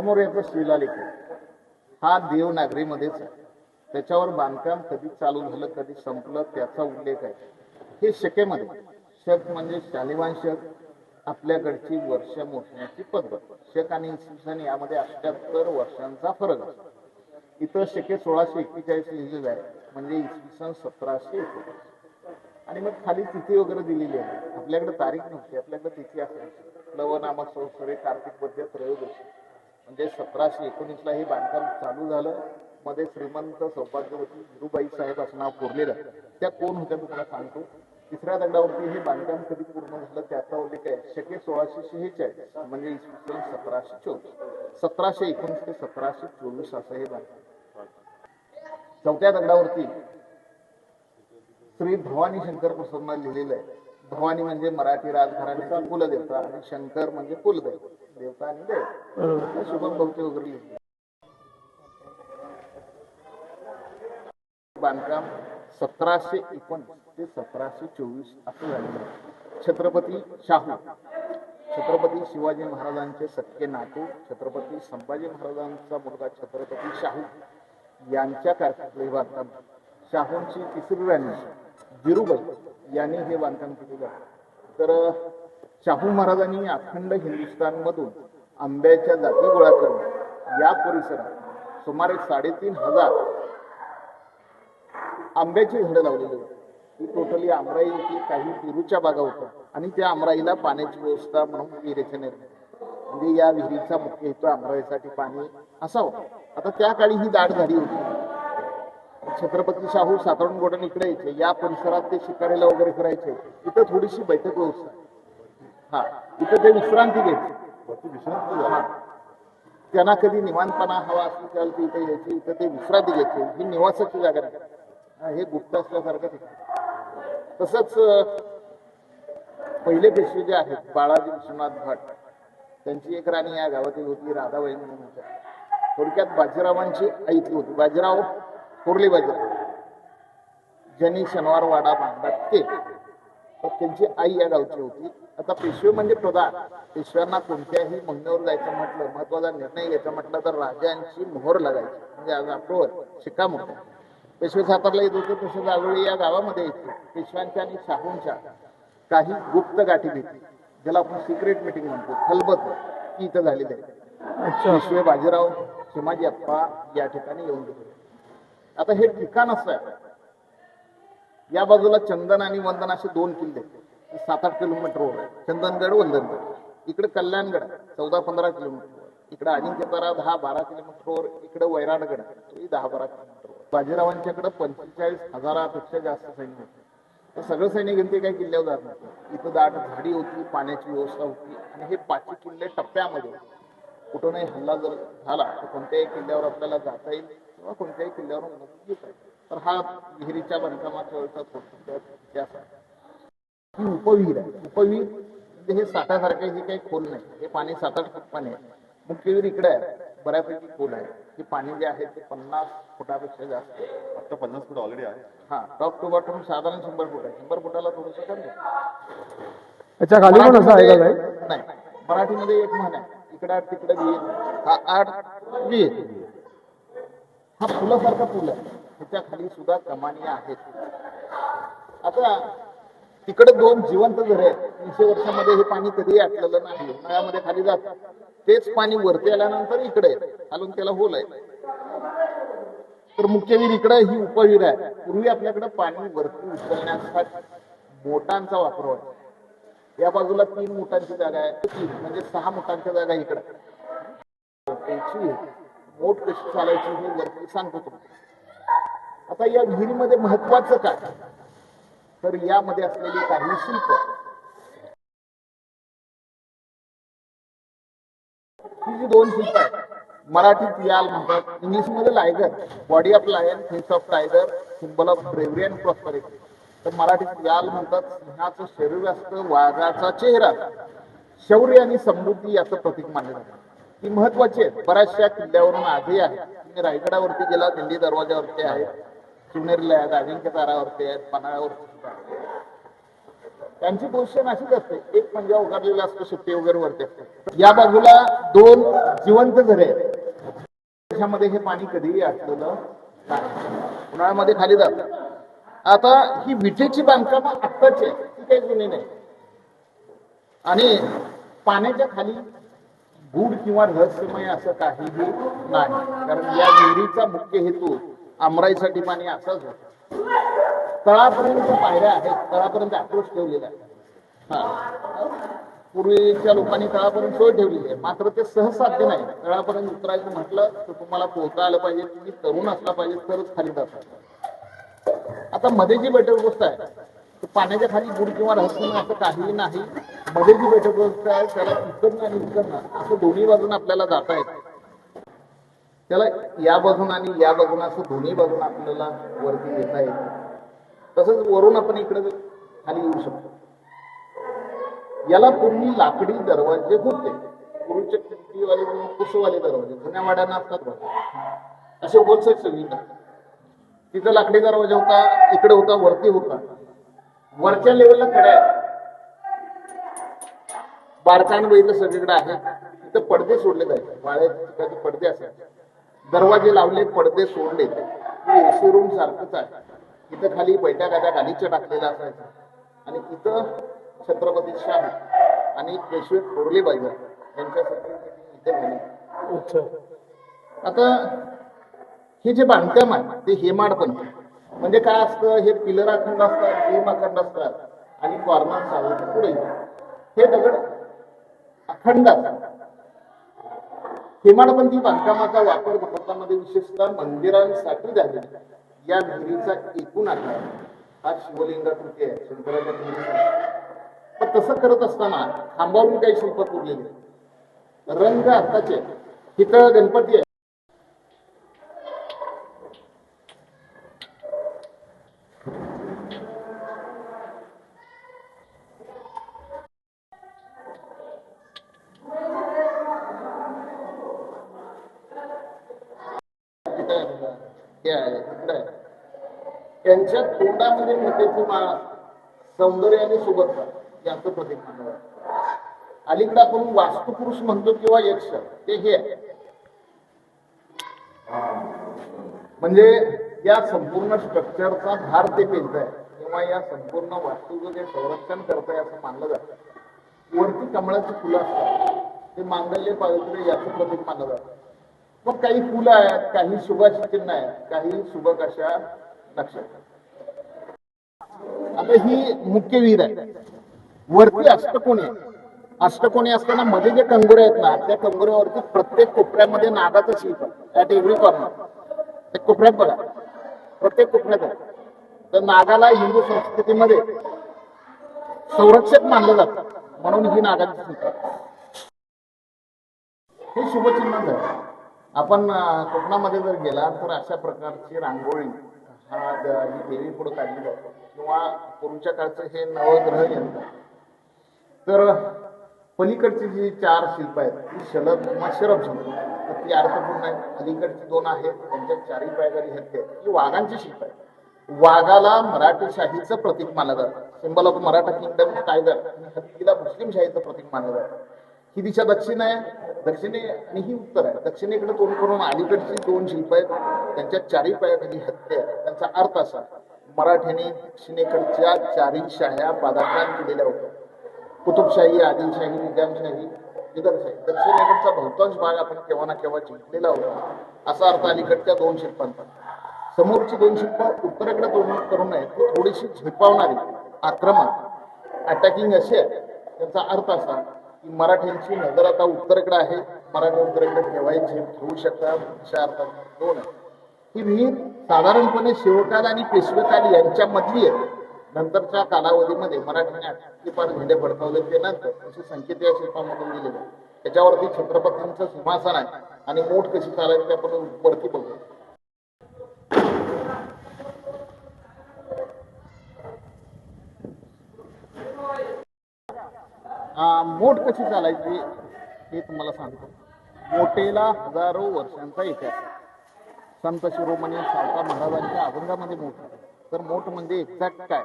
समोर याचा शिलालेख आहे. हा देवनागरीमध्येच आहे. त्याच्यावर बांधकाम कधी चालू झालं कधी संपलं त्याचा उल्लेख आहे. हे शकेमध्ये, शक म्हणजे शालिवान शक, आपल्याकडची वर्ष मोजण्याची पद्धत. शक आणि इसवी सन यामध्ये 78 वर्षांचा फरक असतो. इथं शके 1641 लिहिलेलं आहे, म्हणजे इसवी सन 1719. आणि मग खाली तिथी वगैरे दिलेली आहे. आपल्याकडे तारीख नव्हती, आपल्याकडे तिथी असायची. लवनामक संवत्सरे कार्तिक मध्य त्रयोदशी, म्हणजे 1719 हे बांधकाम चालू झालं. मध्ये श्रीमंत सौभाग्यवती विरुबाई साहेब असं नाव कोरलेलं. त्या कोण होत्या तुम्हाला सांगतो. तिसऱ्या दगडावरती हे बांधकाम कधी पूर्ण झालं त्याचा उल्लेख आहे. शके 1646, म्हणजे इसवी सन 1724. 1719 ते 1724 असं हे बांधकाम. चौथ्या दगडावरती श्री भवानी शंकर प्रसन्न लिहिलेलं आहे. भवानी म्हणजे मराठी राजघराण्याचा कुलदेवता आणि शंकर म्हणजे कुलदेव, देवता आणि देव. शुभम भवते वगैरे लिहिले. बांधकाम 1719 ते 1724 असं झालेलं आहे. छत्रपती शाहू, छत्रपती शिवाजी महाराजांचे सख्खे नातू छत्रपती संभाजी महाराजांचा मुलगा छत्रपती शाहू यांच्या कारकिर्दीत बांधकाम. शाहूंची तिसरी राणी विरुबाई यांनी हे बांधकाम केलेलं आहे. तर शाहू महाराजांनी अखंड हिंदुस्थानमधून आंब्याच्या जाती गोळा करून या परिसरात सुमारे 3,500 आंब्याची झाडं लावलेली होती. ही टोटली आमराई होती. काही पेरूच्या बागा होत्या आणि त्या आमराईला पाण्याची व्यवस्था म्हणून विहिरीचे निर्माण, म्हणजे या विहिरीचा मुख्य हेतू आमराईसाठी पाणी असा होता. आता त्या काळी ही दाट झाडी होती. छत्रपती शाहू साधारण गोडन इकडे यायचे. या परिसरात ते शिकारीला वगैरे करायचे. इथं थोडीशी बैठक व्यवस्था, हा इथं ते विश्रांती घ्यायची. त्यांना कधी निवांतपणा हवा असेल त्याला ते इथे यायचे. इथं ते विश्रांती घ्यायचे. ही निवासाची जागा नाही, हे गुप्त असल्यासारखं ठिकाण. तसंच पहिले पेशवे जे आहेत बाळाजी विश्वनाथ भट, त्यांची एक राणी या गावातील होती राधाबाई म्हणून होत्या. थोडक्यात बाजीरावांची आईतली होती. बाजीराव थोरले बाजीराव ज्यांनी शनिवार वाडा बांधला ते, तर त्यांची आई या गावची होती. आता पेशवे म्हणजे प्रधान. पेशव्यांना कोणत्याही मोहिमेवर जायचं म्हटलं, महत्वाचा निर्णय घ्यायचा म्हटलं तर राजांची मोहर लागायची, म्हणजे आज अप्रूव्हल शिक्कामोर्तब. पेशवे सातारला येत होते तसे जावळी या गावामध्ये यायचे. पेशव्यांच्या आणि शाहूंच्या काही गुप्त गाठी भेटी, ज्याला आपण सिक्रेट मीटिंग म्हणतो, खलबत ती इथं झालेली आहे. पेशवे बाजीराव शिमाजी अप्पा या ठिकाणी येऊन गेले. आता हे ठिकाण असं आहे, या बाजूला चंदन आणि वंदन असे 2 किल्ले 7-8 किलोमीटरवर आहे. चंदनगड, वंदनगड. इकडे कल्याणगड 14-15 किलोमीटरवर. इकडे अजिंक्यतारा 10-12 किलोमीटरवर. इकडे वैराटगड तोही 10-12 किलोमीटरवर. बाजीरावांच्याकडे 45,000पेक्षा जास्त सैन्य होते. तर सगळं सैन्य घेऊन ते काही किल्ल्यावर जात नव्हतं. इथं दाट झाडी होती, पाण्याची व्यवस्था होती आणि हे 5 किल्ले टप्प्यामध्ये. कुठूनही हल्ला जर झाला तर कोणत्याही किल्ल्यावर आपल्याला जाता येईल किंवा कोणत्याही किल्ल्यावर मदत घेता येईल. तर हा विहिरीच्या बांधकामाच्या वेळचा इतिहास आहे. ही उपविहीर आहे. उपविहीर म्हणजे हे साठासारखे हे काही खोल नाही. हे पाणी 7-8 फूट पाणी आहे. मुख्य विहीर इकडे आहे, बऱ्यापैकी खोल आहे. हे पाणी जे आहे ते 50 फुटापेक्षा जास्त आहे. आता 50 फूट ऑलरेडी आहे. हा, टॉप टू बॉटम साधारण 100 फूट आहे. 100 फुटाला थोडंसं कमी आहे. त्याच्या खाली पण असं आहे का काय? नाही, मराठीमध्ये एक म्हण आहे, इकडे 8 तिकडे विहीर. हा 8 विहीर. हा फुलासारखा पूल आहे. ह्याच्या खाली सुद्धा कमानी आहेत. आता तिकडे 2 जिवंत झरे आहेत. 300 वर्षामध्ये हे पाणी कधीही आटलेलं नाही. उन्हाळ्यामध्ये खाली जात, तेच पाणी वरती आल्यानंतर इकडे खालून त्याला होल आहे. तर मुख्य विहीर इकडे ही उपविहीर आहे. पूर्वी आपल्याकडे पाणी वरती उचलण्यासाठी मोटांचा वापर होता. या बाजूला 3 मोटांची जागा आहे, 3 म्हणजे 6 मोटांच्या जागा इकडे. मोठ कशी चालायची हे वरती सांगतो तुम्हाला. आता या विहिरीमध्ये महत्वाचं काय, तर यामध्ये असलेली काही शिल्प, ही जी 2 शिल्प आहेत, मराठीत याल म्हणतात, इंग्लिशमध्ये liger, body of lion, face of tiger, symbol of bravery and prosperity. तर मराठीत याल म्हणतात, सिंहाचं शरीर असतं, वाघाचा चेहरा, शौर्य आणि समृद्धी याचं प्रतीक मानलं जातं. ती महत्वाची आहे. बऱ्याचशा किल्ल्यावरून आजही आहे. तुम्ही रायगडावरती गेला, दिल्ली दरवाजावरती आहे, शिवनेरीला आहेत, अजिंक्यतारावरती आहेत, पन्हाळ्यावरती सुद्धा. त्यांची पोझिशन अशीच असते, एक पंजा उघडलेला असतो, शिट्टी वगैरे वरती असते. या बाजूला दोन जिवंत झरे आहेत, त्याच्यामध्ये हे पाणी कधीही असलेलं नाही, उन्हाळ्यामध्ये खाली जातं. आता ही विटेची बांधकामं आत्ताची आहे, ती काही जुनी नाही. आणि पाण्याच्या खाली गूढ किंवा रहस्यमय असं काहीही नाही, कारण या विहिरीचा मुख्य हेतू आमराईसाठी पाणी असाच होता. तळापर्यंत पायऱ्या आहेत, तळापर्यंत अप्रोच ठेवलेला आहे. पूर्वीच्या लोकांनी तळापर्यंत सोय ठेवलेली आहे, मात्र ते सहसाध्य नाही. तळापर्यंत उतरायचं म्हटलं तर तुम्हाला पोहता आलं पाहिजे, तुम्ही तरुण असला पाहिजे, तरच खाली जातात. आता मध्ये जी बैठक गोष्ट आहे, पाण्याच्या खाली गुड किंवा रहस्यमय असं काहीही नाही. मध्ये जी बैठक गोष्ट आहे, त्याला इकडनं आणि इकडनं असं दोन्ही बाजून आपल्याला जाता येतं. त्याला या बाजून आणि या बाजून असं दोन्ही बाजून आपल्याला वरती येता येतं. तसंच वरून आपण इकडे खाली येऊ शकतो. याला पूर्वी लाकडी दरवाजे होते, पूर्वीचे खिडकीवाले कुसवाले दरवाजे जुन्या वाड्यांना असतात असे गोलसट सगळी. तिथं लाकडी दरवाजा होता, इकडे होता, वरती होता. वरच्या लेवलला कड्या बारकाईने बघितलं सगळीकडे आहे. तिथं पडदे सोडले जायचे, वाळ्याचे पडदे असायचे. दरवाजे लावले, पडदे सोडले, एसी रूम सारखंच आहे. इथं खाली बैठ्या गाद्या गालीच्या टाकलेल्या असायच्या. आणि तिथं छत्रपती शाहू आणि पेशवे थोरले बाईजा यांच्यासाठी इथे झाले. आता हे जे बांधकाम आहे ते हेमाडपंथी म्हणजे काय असतं, हे पिलर अखंड असतात, बीम अखंड असतात आणि कॉर्नर सावध पुढे हे दगड अखंड असतात. हेमाडपंथी बांधकामाचा वापर भारतामध्ये विशेषतः मंदिरांसाठी झालेला. या विहिरीचा एकूण आकार हा शिवलिंगाकृती आहे, शंकराच्या विहिरीचा. पण तसं करत असताना खांबावरून काही शिल्प कोरलेले, रंग आत्ताचे. तिथं गणपती आहे, त्यांच्या तोंडामध्ये मोठ्याची माळ, सौंदर्य आणि सुबत्ता याचं प्रतीक मानलं जातं. अलीकडे आपण वास्तुपुरुष म्हणतो किंवा यक्ष, ते हे आहे. म्हणजे या संपूर्ण स्ट्रक्चरचा भार ते पेलताय किंवा या संपूर्ण वास्तूचं जे संरक्षण करताय असं मानलं जातं. वरती कमळाची फुलं असतात, ते मांगल्य पावित्र्य याचं प्रतीक मानलं जातं. मग काही फुलं आहेत, काही शुभाची चिन्ह आहेत, काही शुभक अशा नक्षत्र. आता ही मुख्य विहीर आहे, वरती अष्टकोणी आहे. अष्टकोणी असताना मध्ये जे कंगोरे आहेत ना, त्या कंगोऱ्यावरती प्रत्येक कोपऱ्यामध्ये नागाचं शिल्प ॲट एव्हरी कॉर्नर. कोपऱ्यात बघा, प्रत्येक कोपऱ्यात आहे. तर नागाला हिंदू संस्कृतीमध्ये संरक्षक मानलं जातं, म्हणून ही नागाची शिल्प हे शुभचिन्ह आहे. आपण कोकणामध्ये जर गेला तर अशा प्रकारची रांगोळी ही देवी पुढे काढली जाते, किंवा पूर्वीच्या काळचं हे नवग्रह यंत्र. तर पलीकडची जी 4 शिल्प आहेत ती शलभ किंवा शरभ शिल्प, तर ती अर्थपूर्ण आहेत. अलीकडची 2 आहेत, त्यांच्या 4ही पायघडी हत्ती आहेत, ही वाघांची शिल्प आहे. वाघाला मराठीशाहीचं प्रतीक मानलं जातं, symbol of Maratha kingdom tiger. आणि हत्तीला मुस्लिमशाहीचं प्रतीक मानलं जातं. ही दिशा दक्षिण आहे, दक्षिणे आणि ही उत्तर आहे. दक्षिणेकडे तोंड करून अलीकडची 2 शिल्प आहेत, त्यांच्या 4ही पायाखाली हत्ती आहे. त्यांचा अर्थ असा, मराठ्यांनी दक्षिणेकडच्या 4ही शाह्या पादाक्रांत केलेल्या होत्या. कुतुबशाही, आदिलशाही, निजामशाही, निजामशाही. दक्षिणेकडचा बहुतांश भाग आपण केव्हा ना केव्हा जिंकलेला होता, असा अर्थ अलीकडच्या 2 शिल्पांचा. समोरची 2 शिल्प उत्तरेकडे तोंड करून आहेत, ती थोडीशी झेपावणारी, आक्रमक, अटॅकिंग अशी आहे. त्यांचा अर्थ असा की मराठ्यांची नजर आता उत्तरेकडे आहे, मराठी उत्तरेकडे केव्हाही झेप घेऊ शकतात, अशा अर्थात 2 आहे. ही विहीर साधारणपणे शिवकाल आणि पेशवेकाल यांच्यामधली आहे. नंतरच्या कालावधीमध्ये मराठ्याने अटकीपार झेंडे फडकावले, ते नंतर असे संकेत या शिल्पामधून दिलेले. त्याच्यावरती छत्रपतींचं सिंहासन आहे आणि मोठ कशी चालायची आपण वरती बघू. मोठ कशी चालायची हे तुम्हाला सांगतो. मोठेला हजारो वर्षांचा इतिहास. संत शिरोमणी सावकार महाराजांच्या अभंगामध्ये मोठ. तर मोठ म्हणजे एक्झॅक्ट काय,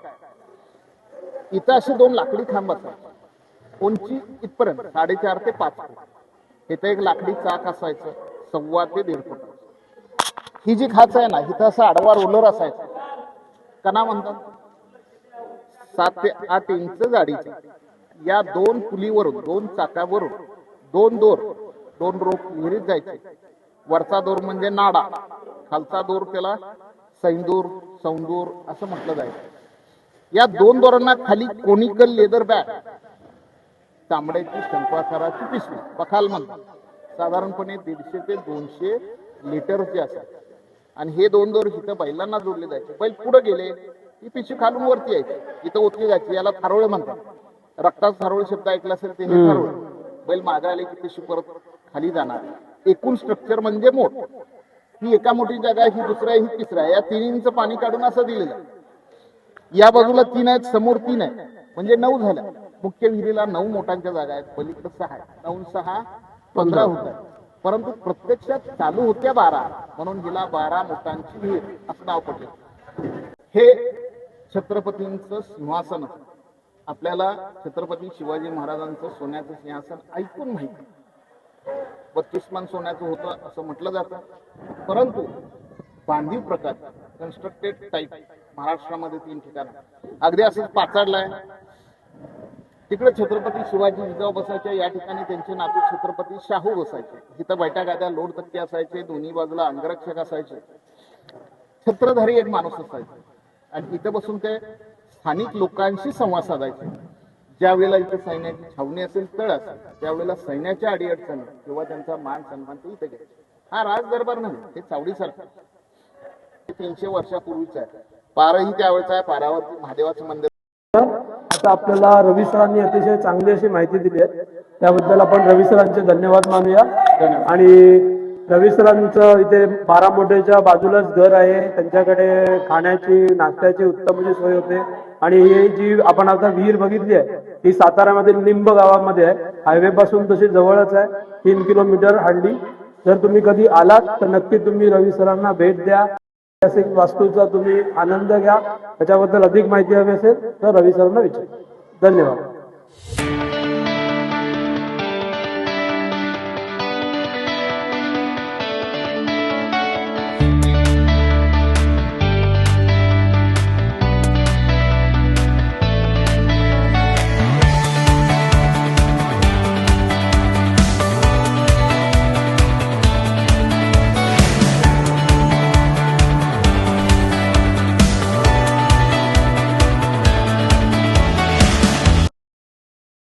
इथं असे 2 लाकडी खांब असतात उंची इथपर्यंत 4.5 ते 5 फूट. इथं एक लाकडी चाक असायचं 1.25 ते 1.5 फूट. ही जी खाच आहे ना इथं असं आडवा रोलर असायचा कना म्हणतात 7 ते 8 इंच जाडीचा. या 2 पुलीवरून 2 चाकावरून 2 दोर 2 रोप विहिरीत जायचे. वरचा दोर म्हणजे नाडा, खालचा दोर त्याला सैंदूर सौंदूर असं म्हटलं जायचं. या 2 दोरांना खाली कोनिकल लेदर बॅग चामड्याची शंकवाकाराची पिशवी बखाल म्हणतात. साधारणपणे 150 ते 200 लिटरचे असतात. आणि हे 2 दोर इथं बैलांना जोडले जायचे. बैल पुढे गेले ही पिशवी खालून वरती यायची, इथं ओतली जायची. याला थारोळे म्हणतात. रक्ताचा थारोळे शब्द ऐकला असेल ते हे थारोळे. बैल मागे आले की पिशवी परत खाली जाणार. एकूण स्ट्रक्चर म्हणजे मोठ. ही एका मोठी जागा ही दुसऱ्या ही तिसऱ्या या 3 इंच पाणी काढून असं दिलेलं आहे. या बाजूला 3 आहेत, समोर 3 आहे, म्हणजे 9 झाल्या. मुख्य विहिरीला 9 मोठांच्या जागा आहेत, पलीकडे 6 आहेत. 9 6 15 होत आहेत. परंतु प्रत्यक्षात चालू होत्या 12 म्हणून हिला 12 मोठांची विहीर असं नाव पडलं. हे छत्रपतींचं सिंहासन. आपल्याला छत्रपती शिवाजी महाराजांचं सोन्याचं सिंहासन ऐकून माहिती 32 मन सोन्याचं होतं असं म्हटलं जातं. परंतु बांधीव प्रकार कन्स्ट्रक्टेड टाईप महाराष्ट्रामध्ये 3 ठिकाणी अगदी असंच पाचाडलाय. तिकडे छत्रपती शिवाजी जिजाऊ बसायचे, या ठिकाणी त्यांचे नातू छत्रपती शाहू बसायचे. इथं बैठा गाद्या लोड तक्के असायचे, दोन्ही बाजूला अंगरक्षक असायचे, छत्रधारी एक माणूस असायचा. आणि इथं बसून ते स्थानिक लोकांशी संवाद साधायचे. ज्या वेळेला इथे सैन्याची छावणी असेल, तळ असेल, त्यावेळेला सैन्याच्या अडीअडचणी किंवा त्यांचा मान सन्मान ते इथे घ्यायचे. हा राज दरबार नाही, हे चावडीसारखं. 300 वर्षापूर्वीचं आहे. पारही त्यावेळेचा आहे. पारावरती महादेवाचं मंदिर. आता आपल्याला रवी सरांनी अतिशय चांगली अशी माहिती दिली आहे, त्याबद्दल आपण रवी सरांचे धन्यवाद मानूया. आणि रवी सरांचं इथे बारामोटेच्या बाजूलाच घर आहे. त्यांच्याकडे खाण्याची नाश्त्याची उत्तम अशी सोय होते. आणि ही जी आपण आता विहीर बघितली आहे ही साताऱ्यामधील लिंब गावामध्ये आहे. हायवे पासून तशी जवळच आहे, 3 किलोमीटर हार्डली. जर तुम्ही कधी आलात तर नक्की तुम्ही रवी सरांना भेट द्या. ऐतिहासिक वास्तूचा तुम्ही आनंद घ्या. त्याच्याबद्दल अधिक माहिती हवी असेल तर रवी सरांना विचारा. धन्यवाद.